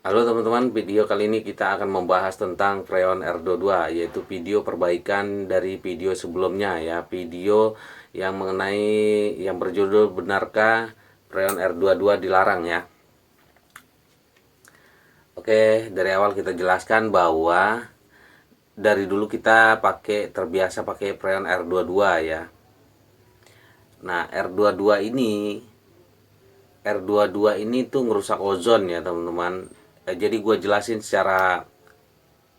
Halo teman-teman, video kali ini kita akan membahas tentang Freon R22, yaitu video perbaikan dari video sebelumnya ya. Video yang mengenai yang berjudul benarkah Freon R22 dilarang ya. Oke, dari awal kita jelaskan bahwa dari dulu kita terbiasa pakai Freon R22 ya. Nah, R22 ini tuh ngerusak ozon ya teman-teman. Jadi gue jelasin secara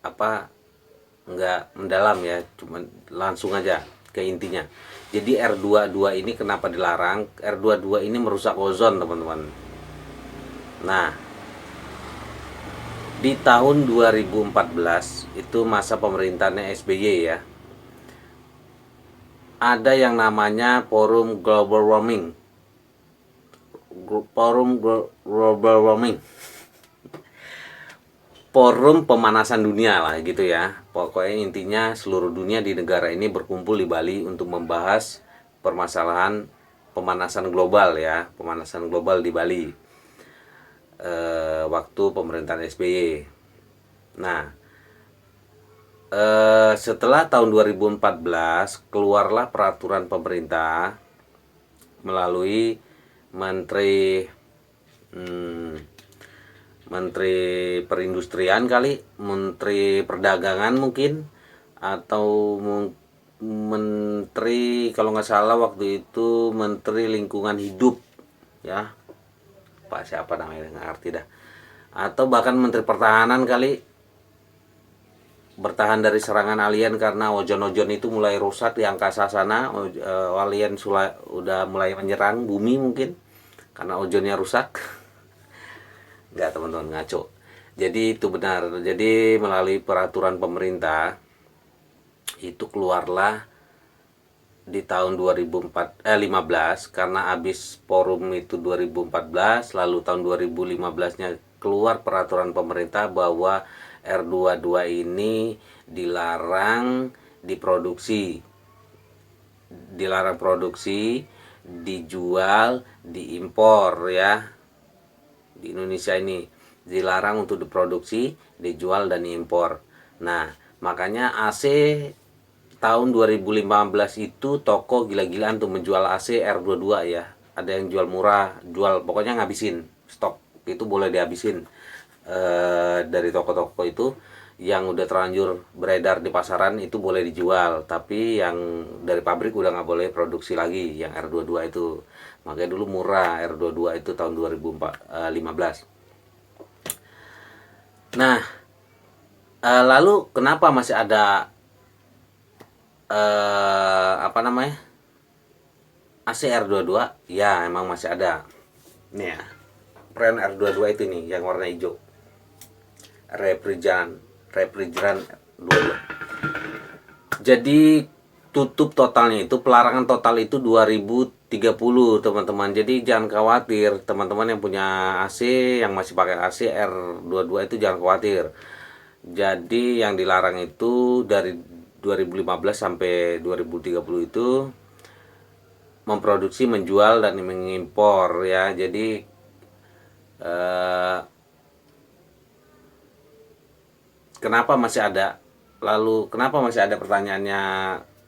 apa nggak mendalam ya, cuman langsung aja ke intinya. Jadi R22 ini kenapa dilarang? R22 ini merusak ozon teman-teman. Nah, di tahun 2014 itu masa pemerintahannya SBY ya, ada yang namanya Forum Global Warming, forum pemanasan dunia lah gitu ya. Pokoknya intinya seluruh dunia di negara ini berkumpul di Bali untuk membahas permasalahan pemanasan global ya, pemanasan global di Bali waktu pemerintahan SBY. Nah, setelah tahun 2014 keluarlah peraturan pemerintah melalui Menteri Menteri Perindustrian kali, Menteri Perdagangan mungkin, atau Menteri, kalau nggak salah waktu itu Menteri Lingkungan Hidup ya, Pak siapa namanya nggak ngerti dah, atau bahkan Menteri Pertahanan kali, bertahan dari serangan alien karena ozon-ozon itu mulai rusak di angkasa sana. Alien udah mulai menyerang bumi mungkin karena ozonnya rusak. Nggak teman-teman, ngaco. Jadi itu benar. Jadi melalui peraturan pemerintah itu keluarlah di tahun 2015, karena habis forum itu 2014, lalu tahun 2015-nya keluar peraturan pemerintah bahwa R22 ini dilarang produksi, dijual, diimpor ya. Di Indonesia ini dilarang untuk diproduksi, dijual, dan diimpor. Nah, makanya AC tahun 2015 itu toko gila-gilaan tuh menjual AC R22 ya. Ada yang jual murah, pokoknya ngabisin stok itu, boleh dihabisin dari toko-toko itu. Yang udah terlanjur beredar di pasaran itu boleh dijual, tapi yang dari pabrik udah nggak boleh produksi lagi yang R22 itu. Makanya dulu murah R22 itu tahun 2015. Nah, lalu kenapa masih ada apa namanya, AC R22? Ya emang masih ada nih ya, brand R22 itu nih yang warna hijau, refrigeran 22. Jadi tutup totalnya itu, pelarangan total itu 2030 teman-teman. Jadi jangan khawatir teman-teman yang punya AC, yang masih pakai AC R22 itu jangan khawatir. Jadi yang dilarang itu dari 2015 sampai 2030 itu memproduksi, menjual, dan mengimpor ya. Jadi kenapa masih ada? Lalu kenapa masih ada pertanyaannya,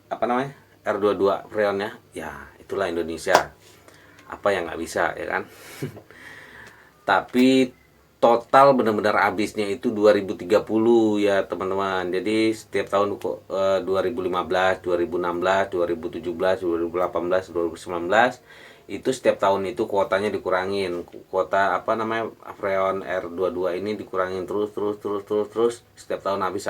apa namanya, R22 freonnya? Ya itulah Indonesia, apa yang nggak bisa ya kan. Tapi total benar-benar habisnya itu 2030 ya teman-teman. Jadi setiap tahun 2015, 2016, 2017, 2018, 2019 itu setiap tahun itu kuotanya dikurangin. Kuota apa namanya, freon R22 ini dikurangin terus setiap tahun, habis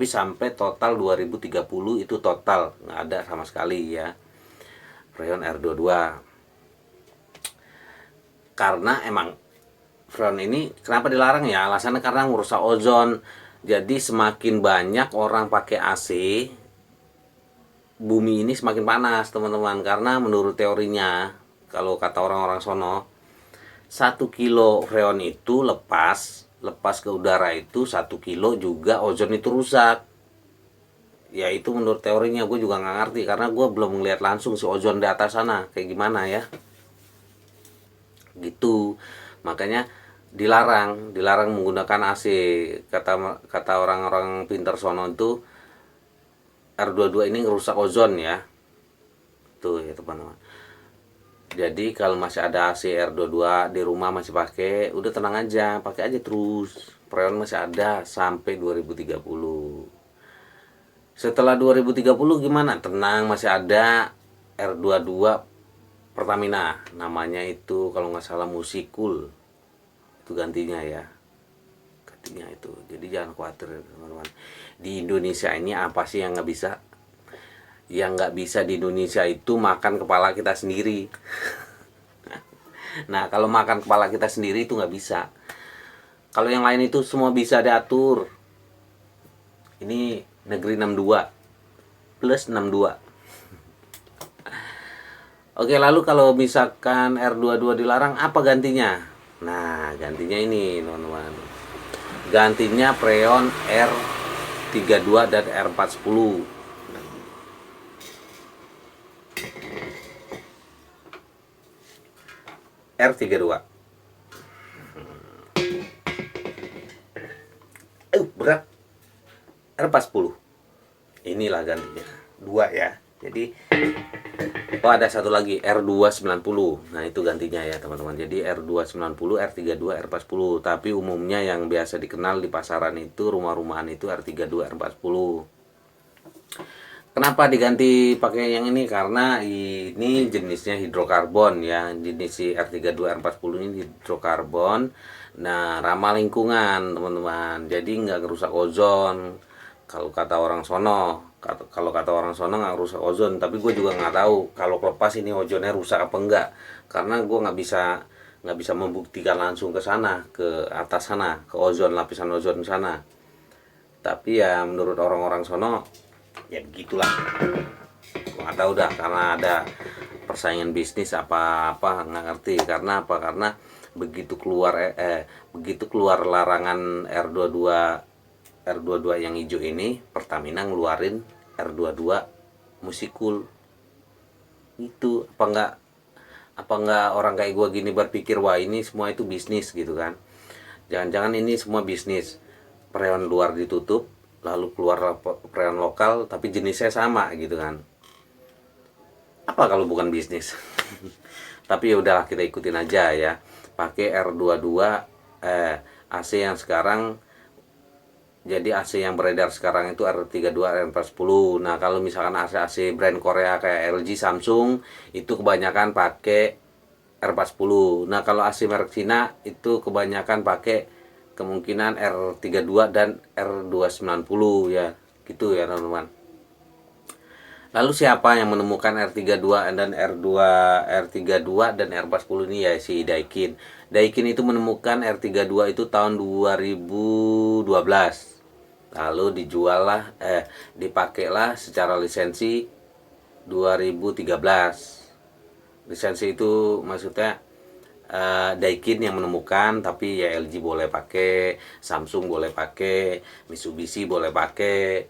sampai total 2030 itu total nggak ada sama sekali ya freon R22. Karena emang freon ini kenapa dilarang ya, alasannya karena merusak ozon. Jadi semakin banyak orang pakai AC, bumi ini semakin panas teman-teman. Karena menurut teorinya, kalau kata orang-orang sono, 1 kilo freon itu lepas ke udara itu 1 kilo juga ozon itu rusak. Ya itu menurut teorinya, gue juga nggak ngerti karena gue belum ngeliat langsung si ozon di atas sana kayak gimana ya gitu. Makanya dilarang menggunakan AC. Kata orang-orang pintar sono itu R22 ini ngerusak ozon ya. Tuh ya teman-teman. Jadi kalau masih ada AC R22 di rumah masih pakai, udah tenang aja, pakai aja terus. Freon masih ada sampai 2030. Setelah 2030 gimana? Tenang, masih ada R22 Pertamina. Namanya itu kalau nggak salah Musikul. Itu gantinya ya. Gantinya itu. Jadi jangan khawatir teman-teman. Di Indonesia ini apa sih yang nggak bisa? Yang nggak bisa di Indonesia itu makan kepala kita sendiri. Nah, kalau makan kepala kita sendiri itu nggak bisa. Kalau yang lain itu semua bisa diatur. Ini negeri 62 plus 62. Oke, lalu kalau misalkan R22 dilarang, apa gantinya? Nah, gantinya ini teman-teman. Gantinya freon R32 dan R410. R32. Berat. R410. Inilah gantinya. 2 ya. Jadi ada satu lagi R290. Nah, itu gantinya ya, teman-teman. Jadi R290, R32, R410. Tapi umumnya yang biasa dikenal di pasaran itu rumah-rumahan itu R32, R410. Kenapa diganti pakai yang ini? Karena ini jenisnya hidrokarbon ya. Jenis si R32 R40 ini hidrokarbon. Nah, ramah lingkungan, teman-teman. Jadi nggak ngerusak ozon. Kalau kata orang sono, kalau kata orang sono nggak rusak ozon. Tapi gue juga nggak tahu kalau lepas ini ozonnya rusak apa enggak. Karena gue nggak bisa membuktikan langsung ke sana, ke atas sana, ke ozon, lapisan ozon sana. Tapi ya menurut orang-orang sono ya begitulah. Gua nggak tahu dah, karena ada persaingan bisnis apa nggak ngerti. Karena apa? Karena begitu keluar larangan R22 yang hijau ini, Pertamina ngeluarin R22 Musikul. Itu apa nggak orang kayak gua gini berpikir wah ini semua itu bisnis gitu kan? Jangan-jangan ini semua bisnis. Freon luar ditutup, lalu keluar freon lokal tapi jenisnya sama gitu kan. Apa kalau bukan bisnis? Tapi ya udahlah, kita ikutin aja ya. Pakai R22 AC yang sekarang. Jadi AC yang beredar sekarang itu R32, R410. Nah, kalau misalkan AC brand Korea kayak LG, Samsung itu kebanyakan pakai R410. Nah, kalau AC merek Cina itu kebanyakan pakai kemungkinan R32 dan R290 ya. Gitu ya, teman-teman. Lalu siapa yang menemukan R32 dan R32 dan R410 ini? Ya si Daikin. Daikin itu menemukan R32 itu tahun 2012. Lalu dipakailah secara lisensi 2013. Lisensi itu maksudnya Daikin yang menemukan, tapi ya LG boleh pakai, Samsung boleh pakai, Mitsubishi boleh pakai,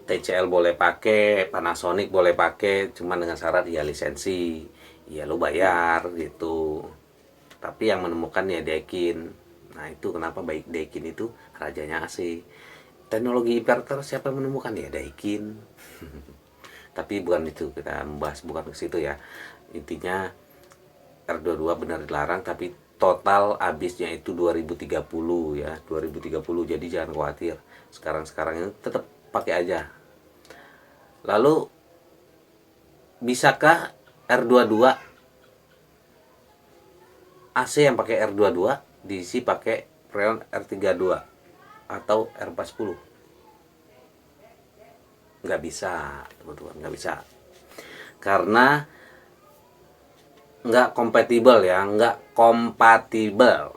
TCL boleh pakai, Panasonic boleh pakai, cuman dengan syarat ya lisensi, ya lo bayar gitu. Tapi yang menemukan ya Daikin. Nah, itu kenapa baik Daikin itu rajanya AC. Teknologi inverter siapa yang menemukan? Ya Daikin. Tapi bukan itu kita membahas, bukan ke situ ya. Intinya R22 benar dilarang, tapi total habisnya itu 2030 ya, 2030. Jadi jangan khawatir. Sekarang ini tetap pakai aja. Lalu bisakah R22 AC yang pakai R22 diisi pakai freon R32 atau R410? Nggak bisa, teman-teman, nggak bisa. Karena nggak kompatibel ya, nggak kompatibel.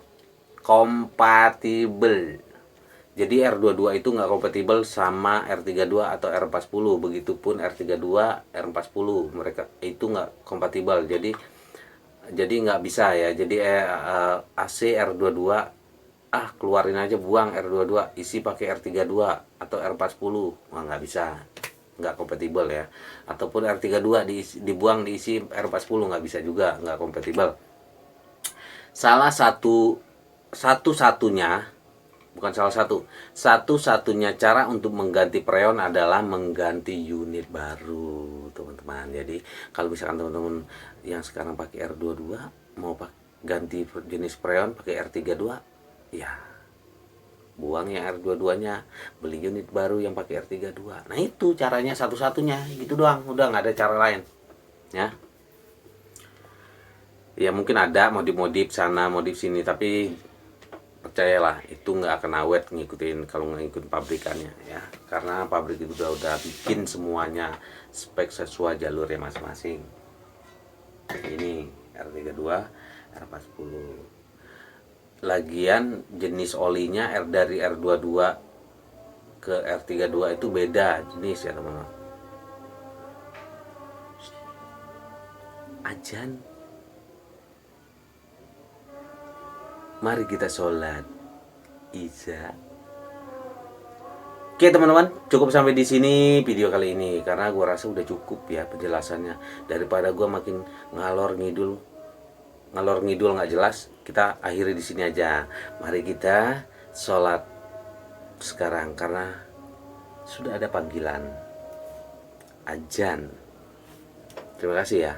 Jadi R22 itu nggak kompatibel sama R32 atau R410. Begitupun R32, R410, mereka itu nggak kompatibel. Jadi nggak bisa ya. Jadi AC R22 keluarin aja, buang R22, isi pakai R32 atau R410. Wah, nggak bisa, nggak kompatibel ya. Ataupun R32 dibuang diisi R410, nggak bisa juga, nggak kompatibel. salah satu-satunya, bukan salah satu, satu-satunya cara untuk mengganti preon adalah mengganti unit baru, teman-teman. Jadi kalau misalkan teman-teman yang sekarang pakai R22 mau ganti jenis preon pakai R32, ya buang yang R22-nya, beli unit baru yang pakai R32. Nah itu caranya satu-satunya, gitu doang, udah nggak ada cara lain ya. Ya mungkin ada modif-modif sana modif sini, tapi percayalah itu nggak akan awet ngikutin kalau ngikutin pabrikannya ya, karena pabrik itu udah bikin semuanya spek sesuai jalurnya masing-masing. Ini R32, R40. Lagian jenis olinya dari R22 ke R32 itu beda jenis ya teman-teman. Ajan, mari kita sholat Isya. Oke teman-teman, cukup sampai di sini video kali ini karena gue rasa udah cukup ya penjelasannya, daripada gue makin ngalor ngidul nggak jelas. Kita akhiri di sini aja. Mari kita sholat sekarang karena sudah ada panggilan ajan. Terima kasih ya.